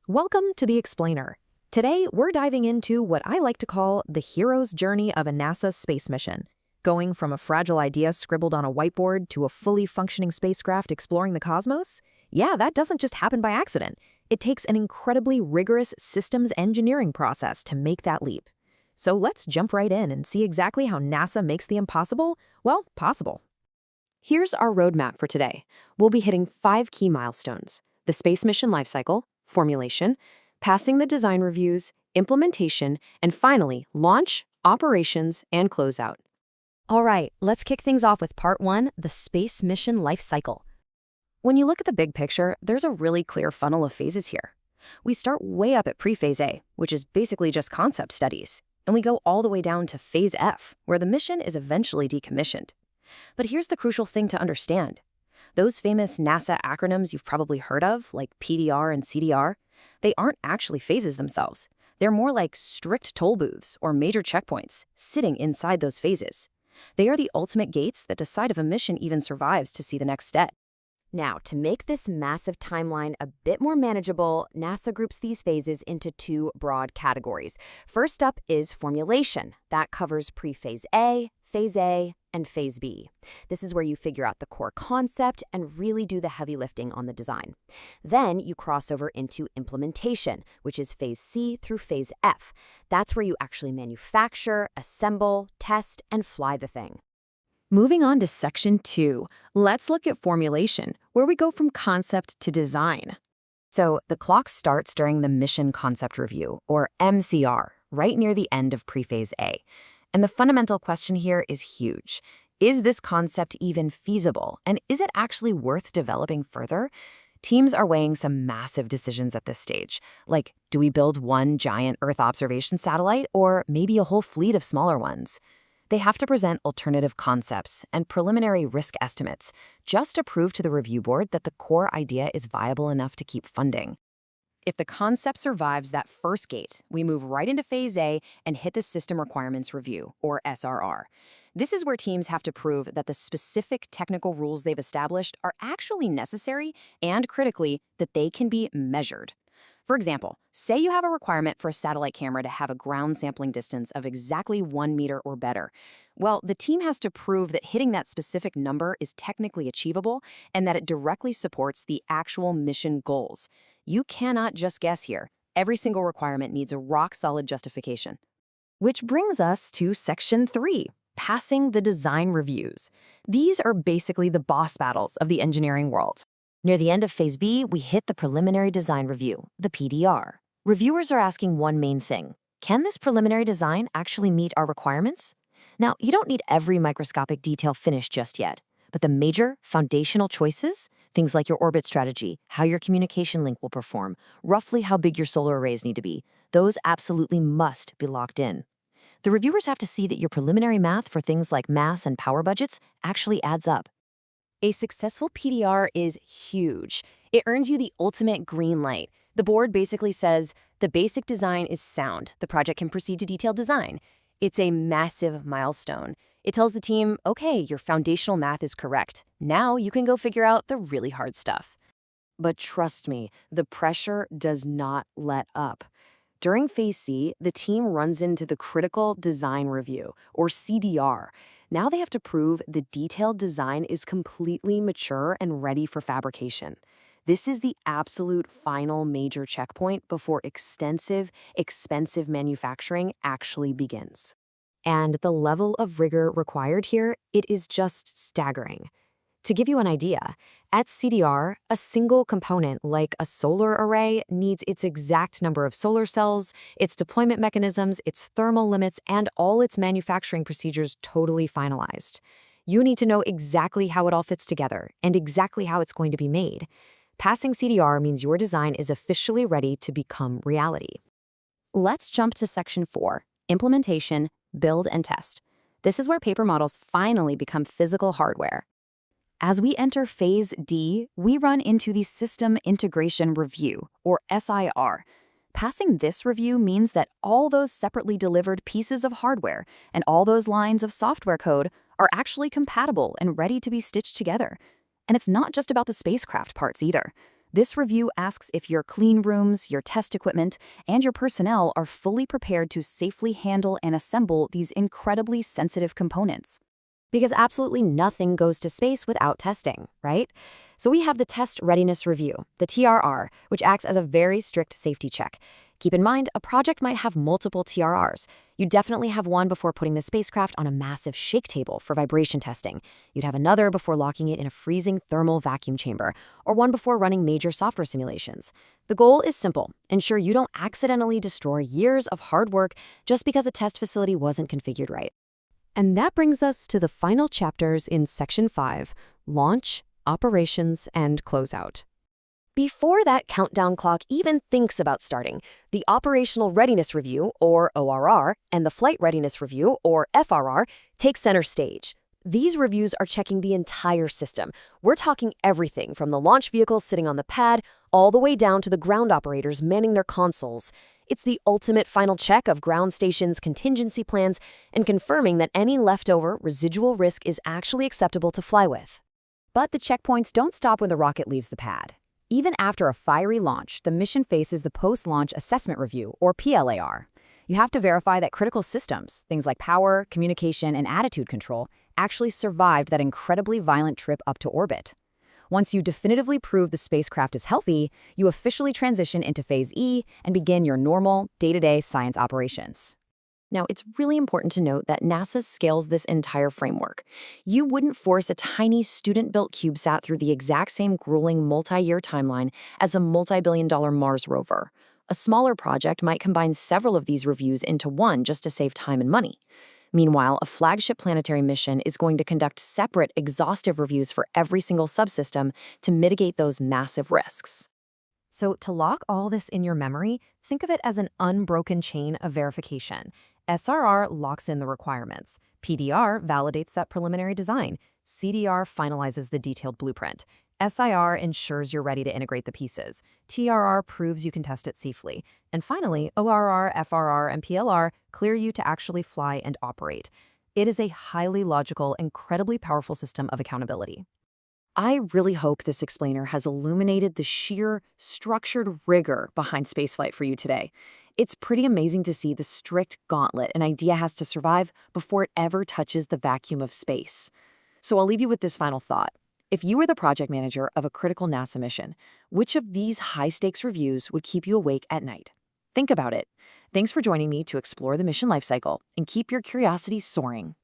Welcome to The Explainer. Today, we're diving into what I like to call the hero's journey of a NASA space mission. Going from a fragile idea scribbled on a whiteboard to a fully functioning spacecraft exploring the cosmos? Yeah, that doesn't just happen by accident. It takes an incredibly rigorous systems engineering process to make that leap. So let's jump right in and see exactly how NASA makes the impossible, well, possible. Here's our roadmap for today. We'll be hitting 5 key milestones: the space mission lifecycle, formulation, passing the design reviews, implementation, and finally, launch, operations, and closeout. All right, let's kick things off with part 1, the space mission lifecycle. When you look at the big picture, there's a really clear funnel of phases here. We start way up at pre-phase A, which is basically just concept studies, and we go all the way down to phase F, where the mission is eventually decommissioned. But here's the crucial thing to understand. Those famous NASA acronyms you've probably heard of, like PDR and CDR, they aren't actually phases themselves. They're more like strict toll booths or major checkpoints sitting inside those phases. They are the ultimate gates that decide if a mission even survives to see the next step. Now, to make this massive timeline a bit more manageable, NASA groups these phases into 2 broad categories. First up is formulation. That covers pre-phase A, and phase B. This is where you figure out the core concept and really do the heavy lifting on the design. Then you cross over into implementation, which is phase C through phase F. That's where you actually manufacture, assemble, test, and fly the thing. Moving on to section 2, let's look at formulation, where we go from concept to design. So the clock starts during the mission concept review, or MCR, right near the end of pre-phase A. And the fundamental question here is huge. Is this concept even feasible? And is it actually worth developing further? Teams are weighing some massive decisions at this stage. Like, do we build one giant Earth observation satellite or maybe a whole fleet of smaller ones? They have to present alternative concepts and preliminary risk estimates just to prove to the review board that the core idea is viable enough to keep funding. If the concept survives that first gate, we move right into phase A and hit the System Requirements Review, or SRR. This is where teams have to prove that the specific technical rules they've established are actually necessary and, critically, that they can be measured. For example, say you have a requirement for a satellite camera to have a ground sampling distance of exactly 1 meter or better. Well, the team has to prove that hitting that specific number is technically achievable and that it directly supports the actual mission goals. You cannot just guess here. Every single requirement needs a rock-solid justification. Which brings us to section 3, passing the design reviews. These are basically the boss battles of the engineering world. Near the end of phase B, we hit the preliminary design review, the PDR. Reviewers are asking one main thing: can this preliminary design actually meet our requirements? Now, you don't need every microscopic detail finished just yet, but the major foundational choices, things like your orbit strategy, how your communication link will perform, roughly how big your solar arrays need to be, those absolutely must be locked in. The reviewers have to see that your preliminary math for things like mass and power budgets actually adds up. A successful PDR is huge. It earns you the ultimate green light. The board basically says, the basic design is sound. The project can proceed to detailed design. It's a massive milestone. It tells the team, okay, your foundational math is correct. Now you can go figure out the really hard stuff. But trust me, the pressure does not let up. During phase C, the team runs into the critical design review, or CDR. Now they have to prove the detailed design is completely mature and ready for fabrication. This is the absolute final major checkpoint before extensive, expensive manufacturing actually begins. And the level of rigor required here, it is just staggering. To give you an idea, at CDR, a single component like a solar array needs its exact number of solar cells, its deployment mechanisms, its thermal limits, and all its manufacturing procedures totally finalized. You need to know exactly how it all fits together and exactly how it's going to be made. Passing CDR means your design is officially ready to become reality. Let's jump to section 4, implementation, build, and test. This is where paper models finally become physical hardware. As we enter phase D, we run into the System Integration Review, or SIR. Passing this review means that all those separately delivered pieces of hardware and all those lines of software code are actually compatible and ready to be stitched together. And it's not just about the spacecraft parts either. This review asks if your clean rooms, your test equipment, and your personnel are fully prepared to safely handle and assemble these incredibly sensitive components. Because absolutely nothing goes to space without testing, right? So we have the Test Readiness Review, the TRR, which acts as a very strict safety check. Keep in mind, a project might have multiple TRRs. You'd definitely have one before putting the spacecraft on a massive shake table for vibration testing. You'd have another before locking it in a freezing thermal vacuum chamber, or one before running major software simulations. The goal is simple: ensure you don't accidentally destroy years of hard work just because a test facility wasn't configured right. And that brings us to the final chapters in Section 5, Launch, Operations, and Closeout. Before that countdown clock even thinks about starting, the Operational Readiness Review, or ORR, and the Flight Readiness Review, or FRR, take center stage. These reviews are checking the entire system. We're talking everything from the launch vehicles sitting on the pad all the way down to the ground operators manning their consoles. It's the ultimate final check of ground stations' contingency plans and confirming that any leftover residual risk is actually acceptable to fly with. But the checkpoints don't stop when the rocket leaves the pad. Even after a fiery launch, the mission faces the Post-Launch Assessment Review, or PLAR. You have to verify that critical systems, things like power, communication, and attitude control, actually survived that incredibly violent trip up to orbit. Once you definitively prove the spacecraft is healthy, you officially transition into Phase E and begin your normal, day-to-day science operations. Now, it's really important to note that NASA scales this entire framework. You wouldn't force a tiny student-built CubeSat through the exact same grueling multi-year timeline as a multi-billion-dollar Mars rover. A smaller project might combine several of these reviews into one just to save time and money. Meanwhile, a flagship planetary mission is going to conduct separate, exhaustive reviews for every single subsystem to mitigate those massive risks. So to lock all this in your memory, think of it as an unbroken chain of verification. SRR locks in the requirements. PDR validates that preliminary design. CDR finalizes the detailed blueprint. SIR ensures you're ready to integrate the pieces. TRR proves you can test it safely. And finally, ORR, FRR, and PLR clear you to actually fly and operate. It is a highly logical, incredibly powerful system of accountability. I really hope this explainer has illuminated the sheer, structured rigor behind spaceflight for you today. It's pretty amazing to see the strict gauntlet an idea has to survive before it ever touches the vacuum of space. So I'll leave you with this final thought. If you were the project manager of a critical NASA mission, which of these high-stakes reviews would keep you awake at night? Think about it. Thanks for joining me to explore the mission lifecycle and keep your curiosity soaring.